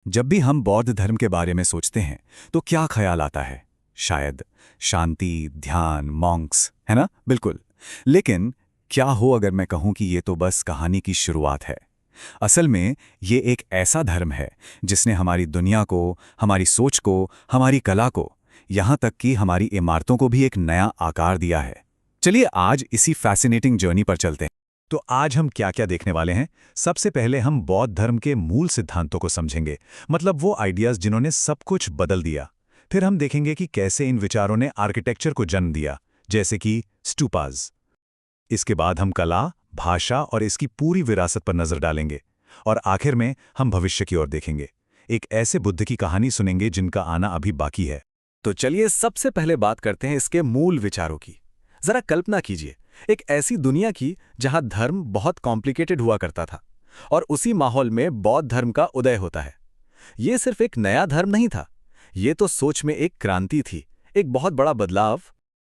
जब भी हम बौद्ध धर्म के बारे में सोचते हैं तो क्या ख्याल आता है? शायद शांति, ध्यान, मॉन्क्स, है ना? बिल्कुल। लेकिन क्या हो अगर मैं कहूं कि ये तो बस कहानी की शुरुआत है। असल में ये एक ऐसा धर्म है जिसने हमारी दुनिया को, हमारी सोच को, हमारी कला को, यहाँ तक कि हमारी इमारतों को भी एक नया आकार दिया है। चलिए आज इसी फैसिनेटिंग जर्नी पर चलते हैं। तो आज हम क्या क्या देखने वाले हैं? सबसे पहले हम बौद्ध धर्म के मूल सिद्धांतों को समझेंगे, मतलब वो आइडियाज जिन्होंने सब कुछ बदल दिया। फिर हम देखेंगे कि कैसे इन विचारों ने आर्किटेक्चर को जन्म दिया, जैसे कि स्टूपाज। इसके बाद हम कला, भाषा और इसकी पूरी विरासत पर नजर डालेंगे। और आखिर में हम भविष्य की ओर देखेंगे, एक ऐसे बुद्ध की कहानी सुनेंगे जिनका आना अभी बाकी है। तो चलिए सबसे पहले बात करते हैं इसके मूल विचारों की। जरा कल्पना कीजिए, एक ऐसी दुनिया की जहां धर्म बहुत कॉम्प्लिकेटेड हुआ करता था और उसी माहौल में बौद्ध धर्म का उदय होता है। ये सिर्फ एक नया धर्म नहीं था, ये तो सोच में एक क्रांति थी, एक बहुत बड़ा बदलाव।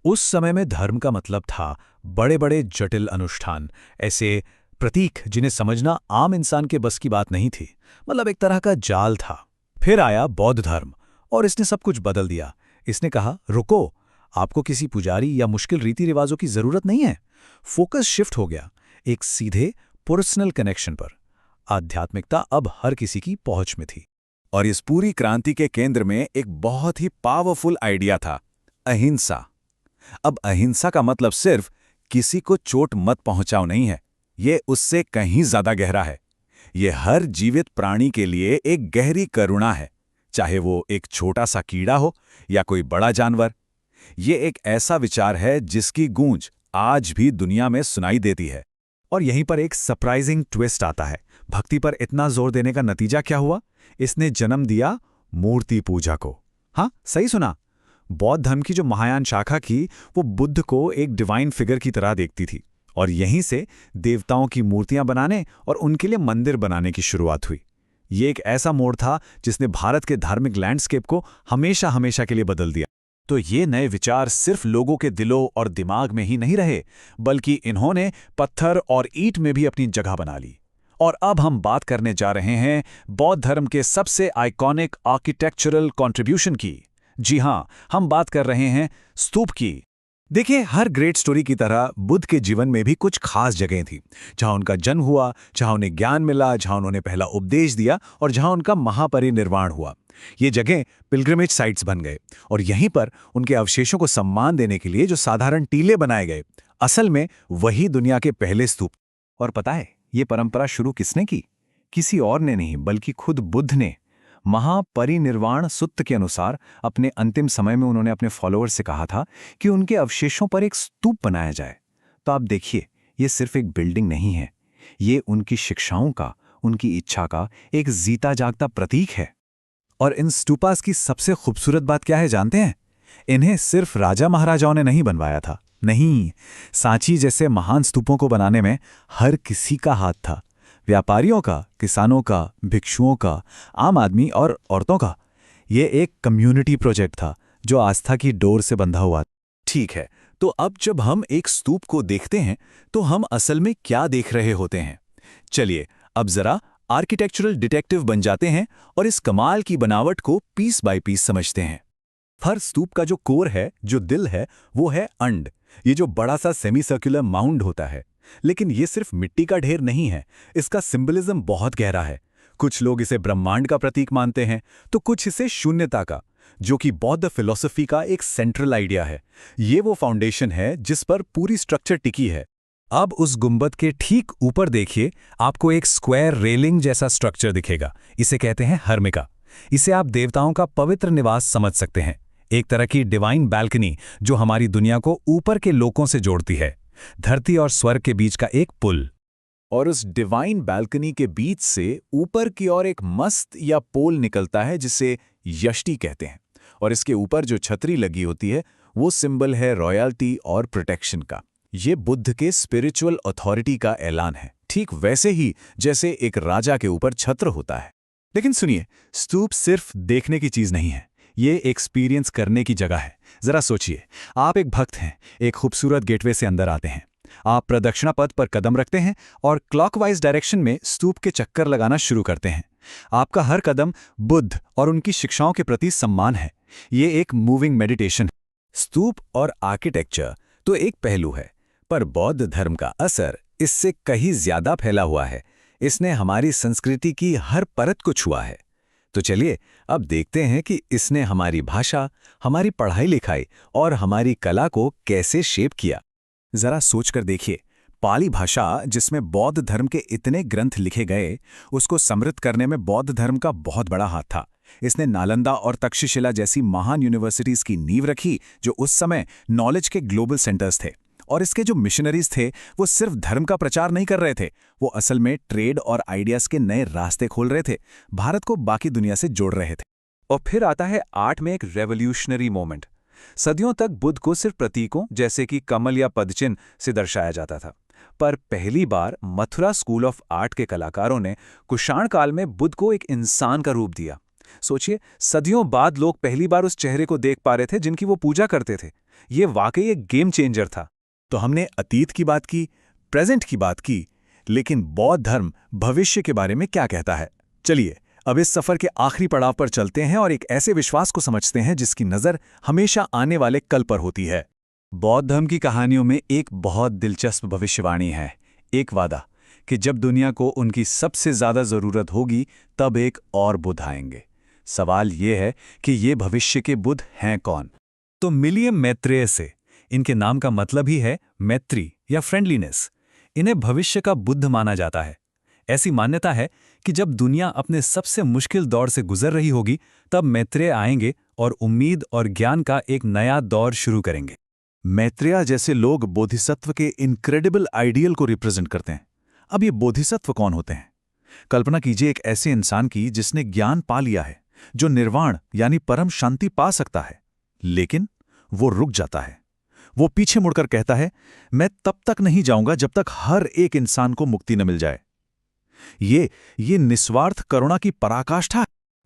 उस समय में धर्म का मतलब था बड़े बड़े जटिल अनुष्ठान, ऐसे प्रतीक जिन्हें समझना आम इंसान के बस की बात नहीं थी, मतलब एक तरह का जाल था। फिर आया बौद्ध धर्म और इसने सब कुछ बदल दिया। इसने कहा, रुको, आपको किसी पुजारी या मुश्किल रीति रिवाजों की जरूरत नहीं है। फोकस शिफ्ट हो गया एक सीधे पर्सनल कनेक्शन पर। आध्यात्मिकता अब हर किसी की पहुंच में थी। और इस पूरी क्रांति के केंद्र में एक बहुत ही पावरफुल आइडिया था, अहिंसा। अब अहिंसा का मतलब सिर्फ किसी को चोट मत पहुंचाओ नहीं है, ये उससे कहीं ज्यादा गहरा है। ये हर जीवित प्राणी के लिए एक गहरी करुणा है, चाहे वो एक छोटा सा कीड़ा हो या कोई बड़ा जानवर। ये एक ऐसा विचार है जिसकी गूंज आज भी दुनिया में सुनाई देती है। और यहीं पर एक सरप्राइजिंग ट्विस्ट आता है। भक्ति पर इतना जोर देने का नतीजा क्या हुआ? इसने जन्म दिया मूर्ति पूजा को। हाँ, सही सुना। बौद्ध धर्म की जो महायान शाखा की, वो बुद्ध को एक डिवाइन फिगर की तरह देखती थी, और यहीं से देवताओं की मूर्तियां बनाने और उनके लिए मंदिर बनाने की शुरुआत हुई। ये एक ऐसा मोड़ था जिसने भारत के धार्मिक लैंडस्केप को हमेशा हमेशा के लिए बदल दिया। तो ये नए विचार सिर्फ लोगों के दिलों और दिमाग में ही नहीं रहे, बल्कि इन्होंने पत्थर और ईंट में भी अपनी जगह बना ली। और अब हम बात करने जा रहे हैं बौद्ध धर्म के सबसे आइकॉनिक आर्किटेक्चरल कंट्रीब्यूशन की। जी हां, हम बात कर रहे हैं स्तूप की। देखिए, हर ग्रेट स्टोरी की तरह बुद्ध के जीवन में भी कुछ खास जगहें थी, जहां उनका जन्म हुआ, जहां उन्हें ज्ञान मिला, जहां उन्होंने पहला उपदेश दिया और जहां उनका महापरिनिर्वाण हुआ। ये जगह पिलग्रिमेज साइट्स बन गए, और यहीं पर उनके अवशेषों को सम्मान देने के लिए जो साधारण टीले बनाए गए, असल में वही दुनिया के पहले स्तूप। और पता है ये परंपरा शुरू किसने की? किसी और ने नहीं, बल्कि खुद बुद्ध ने। महापरिनिर्वाण सुत्त के अनुसार अपने अंतिम समय में उन्होंने अपने फॉलोअर्स से कहा था कि उनके अवशेषों पर एक स्तूप बनाया जाए। तो आप देखिए, ये सिर्फ एक बिल्डिंग नहीं है, ये उनकी शिक्षाओं का, उनकी इच्छा का एक जीता जागता प्रतीक है। और इन स्तूपास की सबसे खूबसूरत बात क्या है जानते हैं? इन्हें सिर्फ राजा महाराजाओं ने नहीं बनवाया था, नहीं, सांची जैसे महान स्तूपों को बनाने में हर किसी का हाथ था। व्यापारियों का, किसानों का, भिक्षुओं का, आम आदमी और औरतों का। ये एक कम्युनिटी प्रोजेक्ट था जो आस्था की डोर से बंधा हुआ। ठीक है, तो अब जब हम एक स्तूप को देखते हैं तो हम असल में क्या देख रहे होते हैं? चलिए अब जरा आर्किटेक्चरल डिटेक्टिव बन जाते हैं और इस कमाल की बनावट को पीस बाय पीस समझते हैं। हर स्तूप का जो कोर है, जो दिल है, वो है अंड, ये जो बड़ा सा सेमी सर्कुलर माउंड होता है। लेकिन ये सिर्फ मिट्टी का ढेर नहीं है, इसका सिंबलिज्म बहुत गहरा है। कुछ लोग इसे ब्रह्मांड का प्रतीक मानते हैं, तो कुछ इसे शून्यता का, जो कि बौद्ध फिलॉसफी का एक सेंट्रल आइडिया है। ये वो फाउंडेशन है जिस पर पूरी स्ट्रक्चर टिकी है। अब उस गुंबद के ठीक ऊपर देखिए, आपको एक स्क्वायर रेलिंग जैसा स्ट्रक्चर दिखेगा। इसे कहते हैं हर्मिका। इसे आप देवताओं का पवित्र निवास समझ सकते हैं, एक तरह की डिवाइन बैल्कनी जो हमारी दुनिया को ऊपर के लोकों से जोड़ती है, धरती और स्वर्ग के बीच का एक पुल। और उस डिवाइन बैल्कनी के बीच से ऊपर की ओर एक मस्त या पोल निकलता है जिसे यष्टि कहते हैं। और इसके ऊपर जो छतरी लगी होती है वो सिंबल है रॉयल्टी और प्रोटेक्शन का। ये बुद्ध के स्पिरिचुअल अथॉरिटी का ऐलान है, ठीक वैसे ही जैसे एक राजा के ऊपर छत्र होता है। लेकिन सुनिए, स्तूप सिर्फ देखने की चीज नहीं है, ये एक्सपीरियंस करने की जगह है। जरा सोचिए, आप एक भक्त हैं, एक खूबसूरत गेटवे से अंदर आते हैं। आप प्रदक्षिणा पथ पर कदम रखते हैं और क्लॉकवाइज डायरेक्शन में स्तूप के चक्कर लगाना शुरू करते हैं। आपका हर कदम बुद्ध और उनकी शिक्षाओं के प्रति सम्मान है। ये एक मूविंग मेडिटेशन है। स्तूप और आर्किटेक्चर तो एक पहलू है, पर बौद्ध धर्म का असर इससे कहीं ज्यादा फैला हुआ है। इसने हमारी संस्कृति की हर परत को छुआ है। तो चलिए अब देखते हैं कि इसने हमारी भाषा, हमारी पढ़ाई लिखाई और हमारी कला को कैसे शेप किया। जरा सोचकर देखिए, पाली भाषा जिसमें बौद्ध धर्म के इतने ग्रंथ लिखे गए, उसको समृद्ध करने में बौद्ध धर्म का बहुत बड़ा हाथ था। इसने नालंदा और तक्षशिला जैसी महान यूनिवर्सिटीज की नींव रखी, जो उस समय नॉलेज के ग्लोबल सेंटर्स थे। और इसके जो मिशनरीज थे, वो सिर्फ धर्म का प्रचार नहीं कर रहे थे, वो असल में ट्रेड और आइडियाज के नए रास्ते खोल रहे थे, भारत को बाकी दुनिया से जोड़ रहे थे। और फिर आता है आर्ट में एक रेवोल्यूशनरी मोमेंट। सदियों तक बुद्ध को सिर्फ प्रतीकों जैसे कि कमल या पदचिन्ह से दर्शाया जाता था, पर पहली बार मथुरा स्कूल ऑफ आर्ट के कलाकारों ने कुषाण काल में बुद्ध को एक इंसान का रूप दिया। सोचिए, सदियों बाद लोग पहली बार उस चेहरे को देख पा रहे थे जिनकी वो पूजा करते थे। ये वाकई एक गेम चेंजर था। तो हमने अतीत की बात की, प्रेजेंट की बात की, लेकिन बौद्ध धर्म भविष्य के बारे में क्या कहता है? चलिए अब इस सफर के आखिरी पड़ाव पर चलते हैं और एक ऐसे विश्वास को समझते हैं जिसकी नज़र हमेशा आने वाले कल पर होती है। बौद्ध धर्म की कहानियों में एक बहुत दिलचस्प भविष्यवाणी है, एक वादा कि जब दुनिया को उनकी सबसे ज़्यादा ज़रूरत होगी तब एक और बुद्ध आएंगे। सवाल ये है कि ये भविष्य के बुद्ध हैं कौन? तो मिलियम मैत्रेय से, इनके नाम का मतलब ही है मैत्री या फ्रेंडलीनेस। इन्हें भविष्य का बुद्ध माना जाता है। ऐसी मान्यता है कि जब दुनिया अपने सबसे मुश्किल दौर से गुजर रही होगी, तब मैत्रेय आएंगे और उम्मीद और ज्ञान का एक नया दौर शुरू करेंगे। मैत्रेय जैसे लोग बोधिसत्व के इनक्रेडिबल आइडियल को रिप्रेजेंट करते हैं। अब ये बोधिसत्व कौन होते हैं? कल्पना कीजिए एक ऐसे इंसान की जिसने ज्ञान पा लिया है, जो निर्वाण यानी परम शांति पा सकता है, लेकिन वो रुक जाता है। वो पीछे मुड़कर कहता है, मैं तब तक नहीं जाऊंगा जब तक हर एक इंसान को मुक्ति न मिल जाए। ये निस्वार्थ करुणा की पराकाष्ठा है।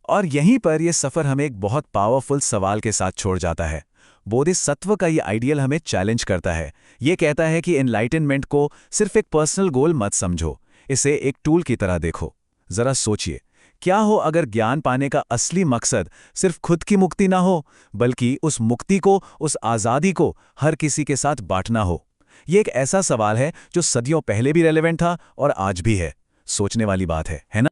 और यहीं पर यह सफर हमें एक बहुत पावरफुल सवाल के साथ छोड़ जाता है। बोधिसत्व का ये आइडियल हमें चैलेंज करता है। ये कहता है कि एनलाइटनमेंट को सिर्फ एक पर्सनल गोल मत समझो, इसे एक टूल की तरह देखो। जरा सोचिए, क्या हो अगर ज्ञान पाने का असली मकसद सिर्फ खुद की मुक्ति ना हो, बल्कि उस मुक्ति को, उस आज़ादी को हर किसी के साथ बांटना हो? ये एक ऐसा सवाल है जो सदियों पहले भी रेलेवेंट था और आज भी है। सोचने वाली बात है ना?